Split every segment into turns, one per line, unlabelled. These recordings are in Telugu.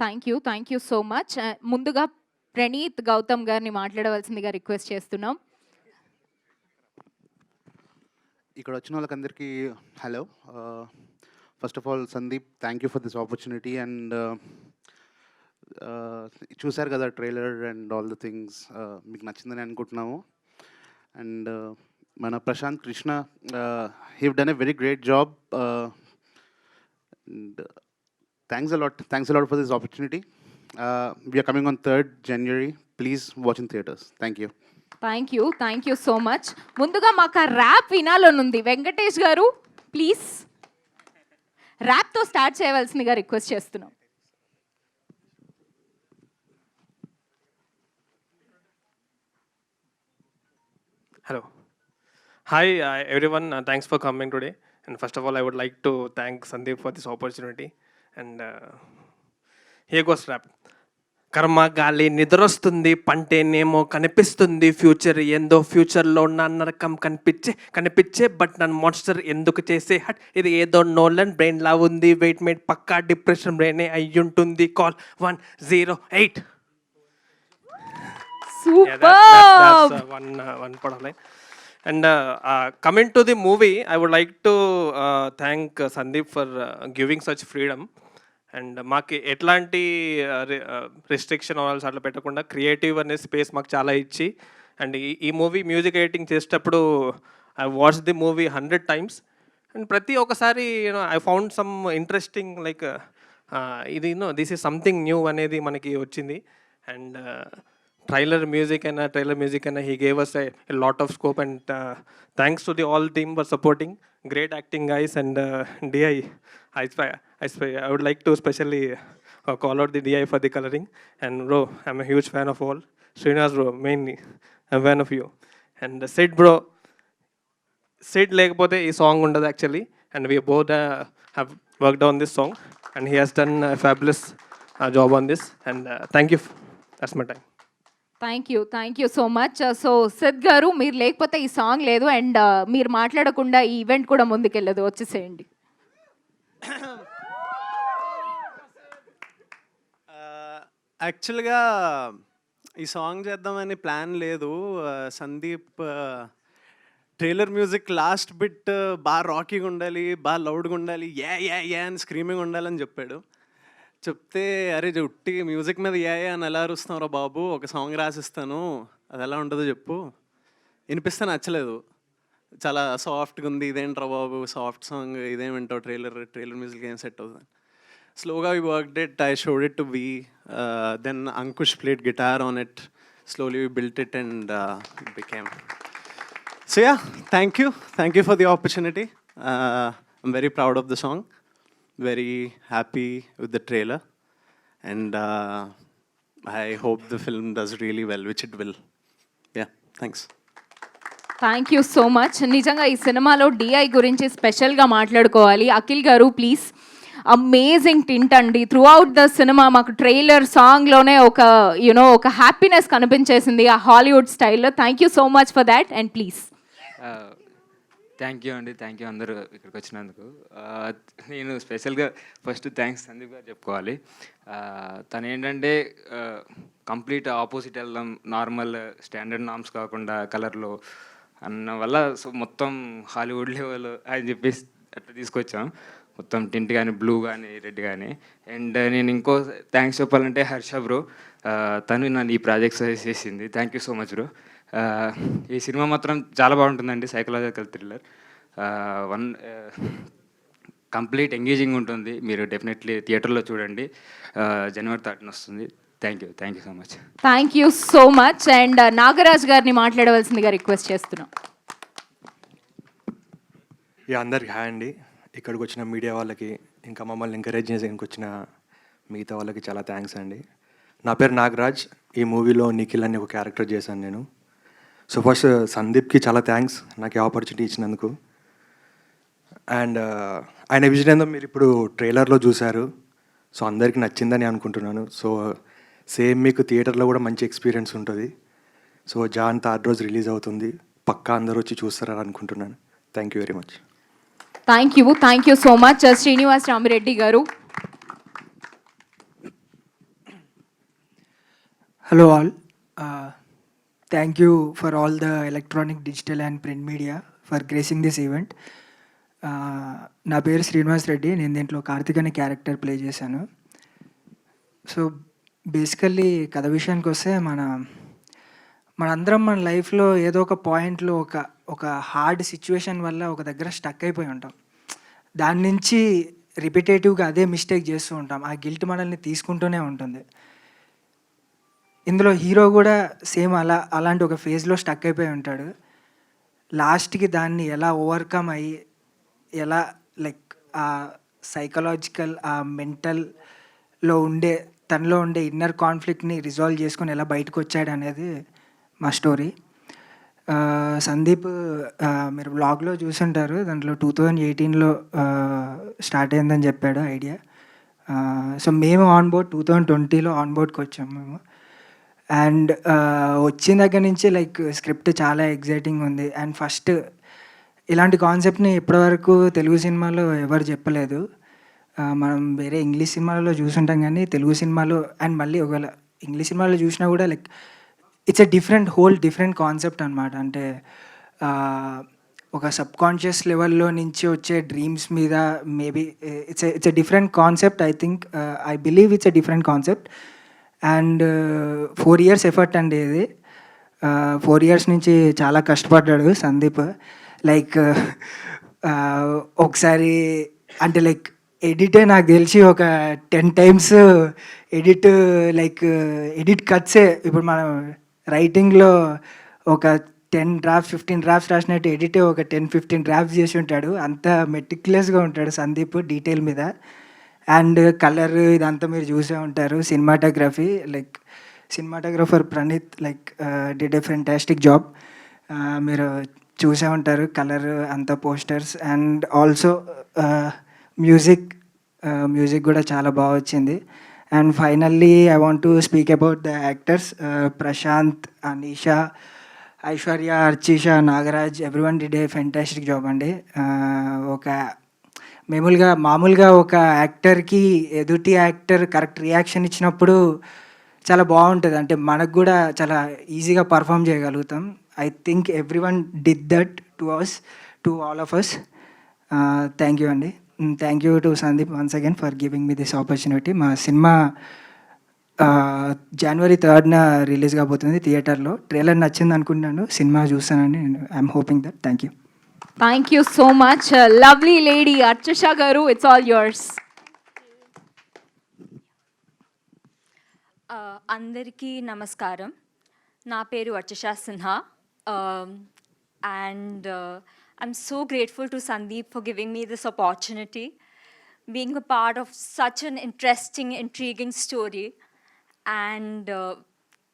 Thank you so much. ముందుగా ప్రణీత్ గౌతమ్ గారిని మాట్లాడవలసిందిగా రిక్వెస్ట్ చేస్తున్నాం.
ఇక్కడ వచ్చిన వాళ్ళకందరికీ hello. First of all Sandeep, thank you for this opportunity. And చూశారు కదా trailer and all the things, మీకు నచ్చిందని అనుకుంటున్నాము. అండ్ మన Prashanth Krishna, he's done a very great job. And thanks a lot for this opportunity. We're coming on 3rd January. Please watch in theatres. Thank
you so much. ముందుగా మాకు ఆ ర్యాప్ వినాలనుంది. వెంకటేష్ గారు ప్లీజ్ ర్యాప్తో స్టార్ట్ చేయవలసిందిగా రిక్వెస్ట్ చేస్తున్నాం.
Hello. Hi, everyone. Thanks for coming today. And first of all, I would like to thank Sandeep for this opportunity. And here goes rap. కర్మ గాలి నిద్రొస్తుంది, పంటేనేమో కనిపిస్తుంది, ఫ్యూచర్ ఏందో ఫ్యూచర్లో నా నరకం కనిపించే బట్ నన్ను మాన్స్టర్ ఎందుకు చేసే హట్, ఇది ఏదో నోలన్ బ్రెయిన్ లా ఉంది, wait mate Pakka depression బ్రెయినే అయ్యుంటుంది, call 108. One part of line. And coming to the movie, I would like to thank Sandeep for giving such freedom. And మాకు ఎట్లాంటి రెస్ట్రిక్షన్ అవ్వాల్సి అట్లా పెట్టకుండా క్రియేటివ్ అనే స్పేస్ మాకు చాలా ఇచ్చి, అండ్ ఈ మూవీ మ్యూజిక్ ఎడిటింగ్ చేసేటప్పుడు I watch the movie 100 times. And ప్రతి ఒక్కసారి I found some interesting like ఇది దిస్ ఈజ్ సంథింగ్ న్యూ అనేది మనకి వచ్చింది. అండ్ ట్రైలర్ మ్యూజిక్ అయినా he gave us a lot of scope. And thanks to the all team for supporting. Great acting, guys. And DI, I would like to specially call out the DI for the coloring. And bro, I'm a huge fan of all. Srinivas bro, mainly, I'm a fan of you. And Sid bro, Sid lekapothe ee song undadu actually. And we both have worked on this song. And he has done a fabulous job on this. And thank you. That's my time.
Thank you so much. So Sid గారు, మీరు లేకపోతే ఈ సాంగ్ లేదు, అండ్ మీరు మాట్లాడకుండా ఈ ఈవెంట్ కూడా ముందుకెళ్ళదు. వచ్చేసేయండి.
యాక్చువల్గా ఈ సాంగ్ చేద్దామని ప్లాన్ లేదు. Sandeep trailer music last bit బాగా రాకీగా ఉండాలి, బాగా లౌడ్గా ఉండాలి, యా అని స్క్రీమింగ్ ఉండాలని చెప్పాడు. చెప్తే అరే ఉట్టి మ్యూజిక్ మీద ఏ అని ఎలా అరుస్తున్నారా బాబు, ఒక సాంగ్ రాసిస్తాను, అది ఎలా ఉంటుందో చెప్పు. వినిపిస్తే నచ్చలేదు, చాలా సాఫ్ట్గా ఉంది, ఇదేంట్రా బాబు సాఫ్ట్ సాంగ్, ఇదేమింటావు ట్రైలర్ మ్యూజిక్ ఏం సెట్ అవుతుంది. స్లోగా we worked it, I showed it to be, then Ankush played guitar on it, slowly we built it and it became. So yeah, thank you for the opportunity. I'm very proud of the song. Very happy with the trailer, and I hope the film does really well, which it will. Yeah, thanks.
Thank you so much. నిజంగా ఈ సినిమాలో డిఐ గురించి స్పెషల్గా మాట్లాడుకోవాలి. అఖిల్ గారు ప్లీజ్. అమేజింగ్ టింట్ అండి. త్రూ అవుట్ ద సినిమా మాకు ట్రైలర్ సాంగ్లోనే ఒక హ్యాపీనెస్ కనిపించేసింది ఆ హాలీవుడ్ స్టైల్లో. Thank you so much for that. And please.
Thank you అండి, థ్యాంక్ యూ అందరూ ఇక్కడికి వచ్చినందుకు. నేను స్పెషల్గా ఫస్ట్ థ్యాంక్స్ సందీప్ గారు చెప్పుకోవాలి. తను ఏంటంటే కంప్లీట్ ఆపోజిట్ వెళ్దాం, నార్మల్ స్టాండర్డ్ నామ్స్ కాకుండా కలర్లో అన్న వల్ల సో మొత్తం హాలీవుడ్ లెవెల్ అని చెప్పేసి అట్లా తీసుకొచ్చాం. మొత్తం టింట్ కానీ బ్లూ కానీ రెడ్ కానీ. అండ్ నేను ఇంకో థ్యాంక్స్ చెప్పాలంటే హర్ష బ్రో, తను నన్ను ఈ ప్రాజెక్ట్ సజెస్ట్ చేసింది. Thank you so much bro. ఈ సినిమా మాత్రం చాలా బాగుంటుందండి, సైకలాజికల్ థ్రిల్లర్. కంప్లీట్ ఎంగేజింగ్ ఉంటుంది. మీరు డెఫినెట్లీ థియేటర్లో చూడండి. January 3rd వస్తుంది. Thank you so much.
Thank you so much. And Nagaraj గారిని మాట్లాడవలసిందిగా రిక్వెస్ట్ చేస్తున్నాం.
అందరికి హాయ్ అండి. ఇక్కడికి వచ్చిన మీడియా వాళ్ళకి, ఇంకా మమ్మల్ని ఎంకరేజ్ చేయడానికి వచ్చిన మిగతా వాళ్ళకి చాలా థ్యాంక్స్ అండి. నా పేరు నాగరాజ్. ఈ మూవీలో నిఖిల్ అని ఒక క్యారెక్టర్ చేశాను నేను. సో ఫస్ట్ సందీప్కి చాలా థ్యాంక్స్ నాకు ఈ ఆపర్చునిటీ ఇచ్చినందుకు. అండ్ ఆయన విజన్ ఏందో మీరు ఇప్పుడు ట్రైలర్లో చూశారు. సో అందరికీ నచ్చిందని అనుకుంటున్నాను. సో సేమ్ మీకు థియేటర్లో కూడా మంచి ఎక్స్పీరియన్స్ ఉంటుంది. సో జాన్ 3rd రోజు రిలీజ్ అవుతుంది. పక్కా అందరూ వచ్చి చూస్తారని అనుకుంటున్నాను. Thank you very much.
Thank you so much. Srinivas Ramireddy గారు.
Hello all. Thank you for all the electronic, digital and print media for gracing this event. నా పేరు శ్రీనివాస్ రెడ్డి. నేను దీంట్లో కార్తిక్ అనే క్యారెక్టర్ ప్లే చేశాను. సో బేసికల్లీ కథ విషయానికి వస్తే మనందరం మన లైఫ్లో ఏదో ఒక పాయింట్లో ఒక హార్డ్ సిచ్యువేషన్ వల్ల ఒక దగ్గర స్టక్ అయిపోయి ఉంటాం. దాని నుంచి రిపిటేటివ్గా అదే మిస్టేక్ చేస్తూ ఉంటాం. ఆ గిల్ట్ మనల్ని తీసుకుంటూనే ఉంటుంది. ఇందులో హీరో కూడా సేమ్ అలాంటి ఒక ఫేజ్లో స్టక్ అయిపోయి ఉంటాడు. లాస్ట్కి దాన్ని ఎలా ఓవర్కమ్ అయ్యి ఎలా లైక్ ఆ సైకలాజికల్ ఆ మెంటల్లో తనలో ఉండే ఇన్నర్ కాన్ఫ్లిక్ట్ని రిజాల్వ్ చేసుకొని ఎలా బయటకు వచ్చాడు అనేది మా స్టోరీ. సందీప్ మీరు వ్లాగ్లో చూసుంటారు, దాంట్లో 2018లో స్టార్ట్ అయిందని చెప్పాడు ఐడియా. సో మేము ఆన్బోర్డ్ 2020లో ఆన్బోర్డ్కి వచ్చాము మేము. అండ్ వచ్చిన దగ్గర నుంచి లైక్ స్క్రిప్ట్ చాలా ఎగ్జైటింగ్ ఉంది. అండ్ ఫస్ట్ ఇలాంటి కాన్సెప్ట్ని ఇప్పటివరకు తెలుగు సినిమాలో ఎవరు చెప్పలేదు. మనం వేరే ఇంగ్లీష్ సినిమాలలో చూసుంటాం కానీ తెలుగు సినిమాలో, అండ్ మళ్ళీ ఒకవేళ ఇంగ్లీష్ సినిమాలో చూసినా కూడా like it's a different concept అనమాట. అంటే ఒక సబ్ కాన్షియస్ లెవెల్లో నుంచి వచ్చే డ్రీమ్స్ మీద maybe it's a different concept. I believe it's a different concept. And 4 years effort అండి ఇది. 4 years నుంచి చాలా కష్టపడ్డాడు సందీప్. లైక్ ఒకసారి అంటే లైక్ ఎడిటే నాకు తెలిసి ఒక 10 times ఎడిట్ కట్సే. ఇప్పుడు మనం రైటింగ్లో ఒక 10 drafts 15 drafts రాసినట్టు ఎడిటే ఒక 10-15 drafts చేసి ఉంటాడు. అంత మెటిక్యులస్గా ఉంటాడు సందీప్ డీటెయిల్ మీద. అండ్ కలర్ ఇదంతా మీరు చూసే ఉంటారు. Cinematography like cinematographer Praneeth like did a fantastic job. మీరు చూసే ఉంటారు కలర్ అంతా పోస్టర్స్. అండ్ ఆల్సో మ్యూజిక్ కూడా చాలా బాగా వచ్చింది. And finally I want to speak about the actors. Prashanth, Anisha, Aishwarya, Archisha, Nagaraj, everyone did a fantastic job అండి. మామూలుగా ఒక యాక్టర్కి ఎదుటి యాక్టర్ కరెక్ట్ రియాక్షన్ ఇచ్చినప్పుడు చాలా బాగుంటుంది. అంటే మనకు కూడా చాలా ఈజీగా పర్ఫామ్ చేయగలుగుతాం. I think everyone did that to all of us. Thank you అండి. Thank you to Sandeep once again for giving me this opportunity. మా సినిమా January 3rd రిలీజ్ కాబోతుంది థియేటర్లో. ట్రైలర్ నచ్చింది అనుకుంటున్నాను. సినిమా చూస్తానని I'm hoping that. Thank you.
Thank you so much. Lovely lady, Archisha Garu, it's all yours.
అందరికీ నమస్కారం. నా పేరు అర్చిషా Sinha. And I'm so grateful to Sandeep for giving me this opportunity, being a part of such an interesting, intriguing story. And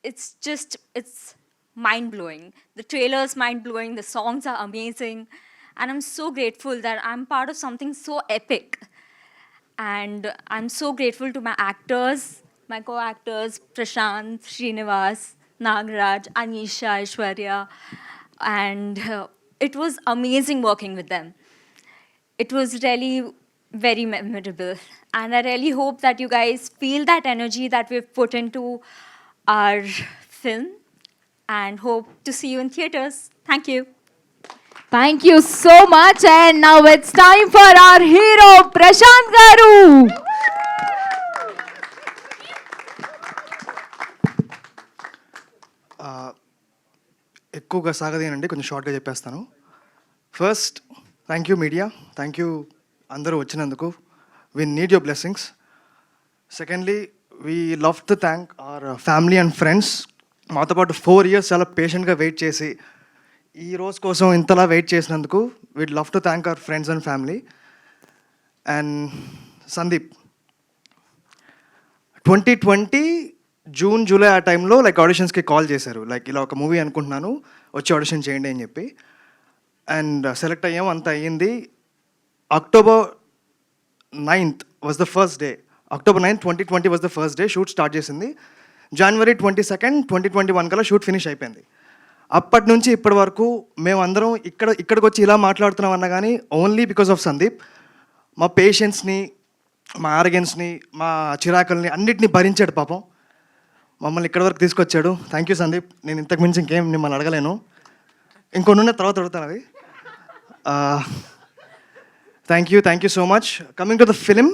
it's mind-blowing. The trailer is mind-blowing, the songs are amazing. And I'm so grateful that I'm part of something so epic. And I'm so grateful to my actors, my co-actors, Prashant, Srinivas, Nagaraj, Anisha, Aishwarya. And it was amazing working with them. It was really very memorable. And I really hope that you guys feel that energy that we've put into our film. And hope to see you in theaters. Thank you.
Thank you so much. And now it's time for our hero, Prashant Garu.
ఎక్కువగా సాగదేనండి, కొంచెం షార్ట్గా చెప్పేస్తాను. First thank you media, thank you అందరూ వచ్చినందుకు. We need your blessings. Secondly we love to thank our family and friends. మాతో పాటు 4 years చాలా పేషెంట్గా వెయిట్ చేసి ఈ రోజు కోసం ఇంతలా వెయిట్ చేసినందుకు we'd love to thank our friends and family. And Sandeep 2020 June, July ఆ టైంలో లైక్ ఆడిషన్స్కి కాల్ చేశారు. లైక్ ఇలా ఒక మూవీ అనుకుంటున్నాను, వచ్చి ఆడిషన్ చేయండి అని చెప్పి. అండ్ సెలెక్ట్ అయ్యాం, అంత అయ్యింది. October 9th was the first day. October 9th, 2020 was the first day. Shoot start చేసింది. January 22nd, 2021 కల్లా షూట్ ఫినిష్ అయిపోయింది. అప్పటి నుంచి ఇప్పటి వరకు మేమందరం ఇక్కడికి వచ్చి ఇలా మాట్లాడుతున్నాం అన్నా కానీ ఓన్లీ బికాస్ ఆఫ్ సందీప్. మా పేషెన్స్ని, మా ఆర్గెన్స్ని, మా చిరాకుల్ని అన్నిటినీ భరించాడు పాపం.
మమ్మల్ని ఇక్కడి వరకు తీసుకొచ్చాడు. Thank you Sandeep. నేను ఇంతకు మించి ఇంకేం మిమ్మల్ని అడగలేను. ఇంకొన్ని ఉన్నాయి, తర్వాత అడుగుతాను అవి. Thank you so much. Coming to the film,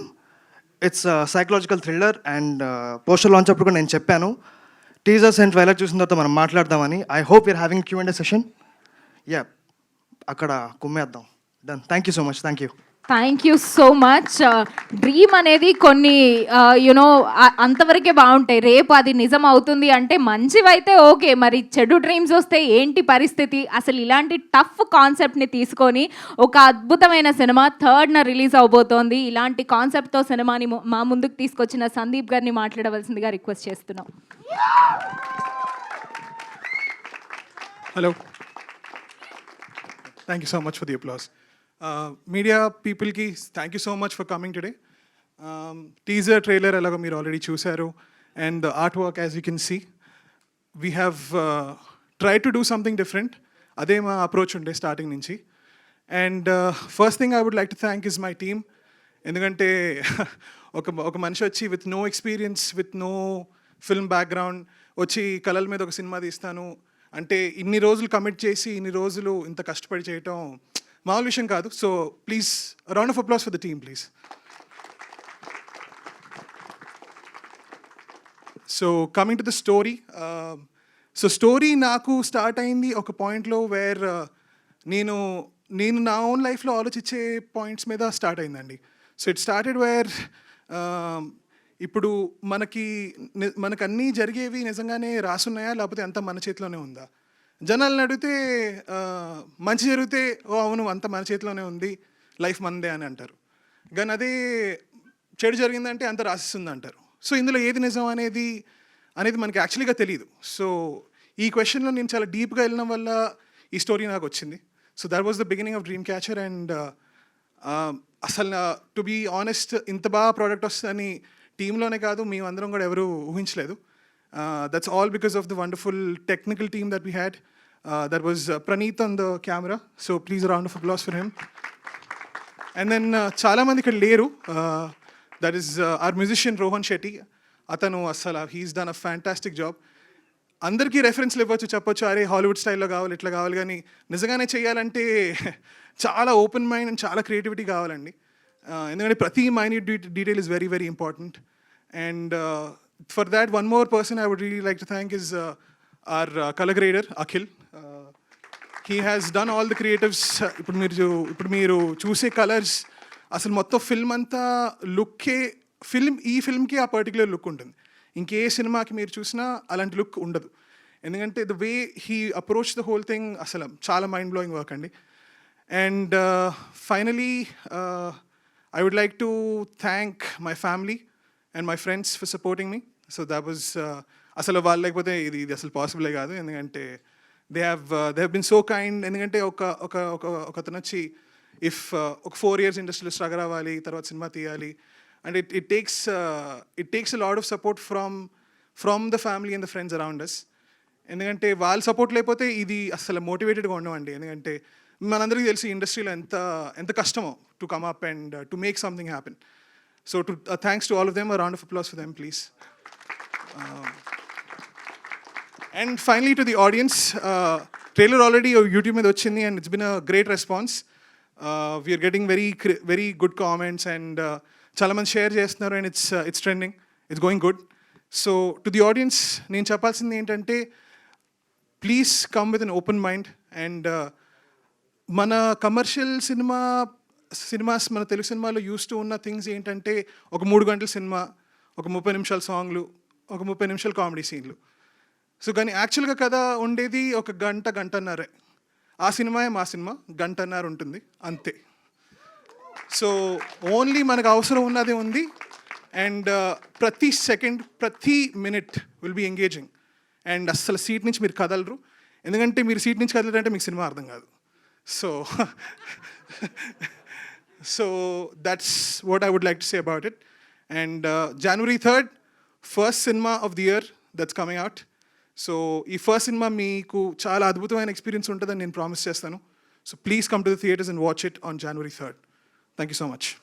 it's psychological thriller and poster launch అప్పుడు కూడా నేను చెప్పాను టీజర్స్ అండ్ ట్రైలర్ చూసిన తర్వాత మనం మాట్లాడదామని. I hope you're having Q&A session. Yeah, అక్కడ కుమ్మేద్దాం. Done. Thank you so much. Thank you.
Thank you so much. Dream అనేది కొన్ని యునో అంతవరకే బాగుంటాయి. రేపు అది నిజం అవుతుంది అంటే మంచివైతే ఓకే, మరి చెడు డ్రీమ్స్ వస్తే ఏంటి పరిస్థితి? అసలు ఇలాంటి టఫ్ కాన్సెప్ట్ని తీసుకొని ఒక అద్భుతమైన సినిమా 3rd రిలీజ్ అవబోతోంది. ఇలాంటి కాన్సెప్ట్తో సినిమాని మా ముందుకు తీసుకొచ్చిన సందీప్ గారిని మాట్లాడవలసిందిగా రిక్వెస్ట్ చేస్తున్నాం.
Hello. Thank you so much for the applause. Media people ki thank you so much for coming today. Teaser trailer alaga meer already chusaru, and the artwork, as you can see, we have tried to do something different. Ade ma approach unde starting nunchi. And first thing I would like to thank is my team. ఎందుకంటే ఒక మనిషి వచ్చి with no experience, with no film background వచ్చి కళల మీద ఒక సినిమా తీస్తాను అంటే ఇన్ని రోజులు కమిట్ చేసి ఇన్ని రోజులు ఇంత కష్టపడి చేయటం మామూలు విషయం కాదు. So please round of applause for the team please. So coming to the story, so story నాకు స్టార్ట్ అయింది ఒక పాయింట్లో వేర్ నేను నా ఓన్ లైఫ్లో ఆలోచించే పాయింట్స్ మీద స్టార్ట్ అయిందండి. సో ఇట్ స్టార్టెడ్ వేర్ ఇప్పుడు మనకు అన్నీ జరిగేవి నిజంగానే రాసున్నాయా, లేకపోతే అంతా మన చేతిలోనే ఉందా? జనాలను అడిగితే మంచి జరిగితే ఓ అవును అంత మన చేతిలోనే ఉంది, లైఫ్ మనదే అని అంటారు. కానీ అదే చెడు జరిగిందంటే అంత రాసిస్తుంది అంటారు. సో ఇందులో ఏది నిజం అనేది మనకి యాక్చువల్గా తెలియదు. సో ఈ క్వశ్చన్లో నేను చాలా డీప్గా వెళ్ళడం వల్ల ఈ స్టోరీ నాకు వచ్చింది. So that was the beginning of dream catcher. And అసలు టు బీ ఆనెస్ట్ ఇంత బాగా ప్రోడక్ట్ వస్తుందని టీంలోనే కాదు మేమందరం కూడా ఎవరు ఊహించలేదు. That's all because of the wonderful technical team that we had. That was Praneeth on the camera. So please round of applause for him. And then చాలామంది ఇక్కడ లేరు. That is our musician Rohan Shetty. అతను అసలు he's done a fantastic job. అందరికీ రెఫరెన్స్లు ఇవ్వచ్చు, చెప్పొచ్చు అరే హాలీవుడ్ స్టైల్లో కావాలి ఇట్లా కావాలి, కానీ నిజంగానే చేయాలంటే చాలా ఓపెన్ మైండ్ అండ్ చాలా క్రియేటివిటీ కావాలండి. ఎందుకంటే ప్రతి minute detail is very very important. And for that one more person I would really like to thank is our colour grader Akhil. He has done all the creatives. ఇప్పుడు మీరు చూసే కలర్స్ అసలు మొత్తం ఫిల్మ్ అంతా లుక్కే ఈ ఫిల్మ్కి ఆ పర్టికులర్ లుక్ ఉంటుంది. ఇంకే సినిమాకి మీరు చూసినా అలాంటి లుక్ ఉండదు. ఎందుకంటే the way he approach the whole thing అసలు చాలా మైండ్ బ్లోయింగ్ వర్క్ అండి. And finally I would like to thank my family and my friends for supporting me. So that was అసలు వాళ్ళు లేకపోతే ఇది అసలు పాసిబులే కాదు. ఎందుకంటే they have been so kind. ఎందుకంటే ఒకతను వచ్చి ఇఫ్ ఒక 4 years ఇండస్ట్రీలో స్ట్రగల్ అవ్వాలి, తర్వాత సినిమా తీయాలి, and it takes a lot of support from the family and the friends around us. ఎందుకంటే వాళ్ళ సపోర్ట్ లేకపోతే ఇది అసలు మోటివేటెడ్గా ఉండమండి. ఎందుకంటే మనందరికీ తెలిసి ఇండస్ట్రీలో ఎంత కష్టమో to come up and to make something happen. So thanks to all of them. A round of applause for them please. And finally to the audience, trailer already YouTube మీద వచ్చింది and it's been a great response. We're getting very good comments and చాలామంది షేర్ చేస్తున్నారు and it's trending, it's going good. So to the audience నేను చెప్పాల్సింది ఏంటంటే please come with an open mind. And మన కమర్షియల్ సినిమాస్ మన తెలుగు సినిమాలో యూస్ టు ఉన్న థింగ్స్ ఏంటంటే ఒక 3 గంటల సినిమా, ఒక 30 నిమిషాల సాంగ్లు, ఒక 30 నిమిషాల కామెడీ సీన్లు. సో కానీ యాక్చువల్గా కథ ఉండేది ఒక గంటన్నరే. ఆ సినిమాయే మా సినిమా 1.5 గంట ఉంటుంది అంతే. సో ఓన్లీ మనకు అవసరం ఉన్నదే ఉంది. అండ్ ప్రతి సెకండ్ ప్రతి minute will be engaging. And అస్సలు సీట్ నుంచి మీరు కదలరు. ఎందుకంటే మీరు సీట్ నుంచి కదలరంటే మీకు సినిమా అర్థం కాదు. So that's what I would like to say about it. And January 3rd, first cinema of the year that's coming out. So ee first cinema meeku chaala adbhutamaina experience untadani nenu promise chestanu. So please come to the theaters and watch it on January 3rd. Thank you so much.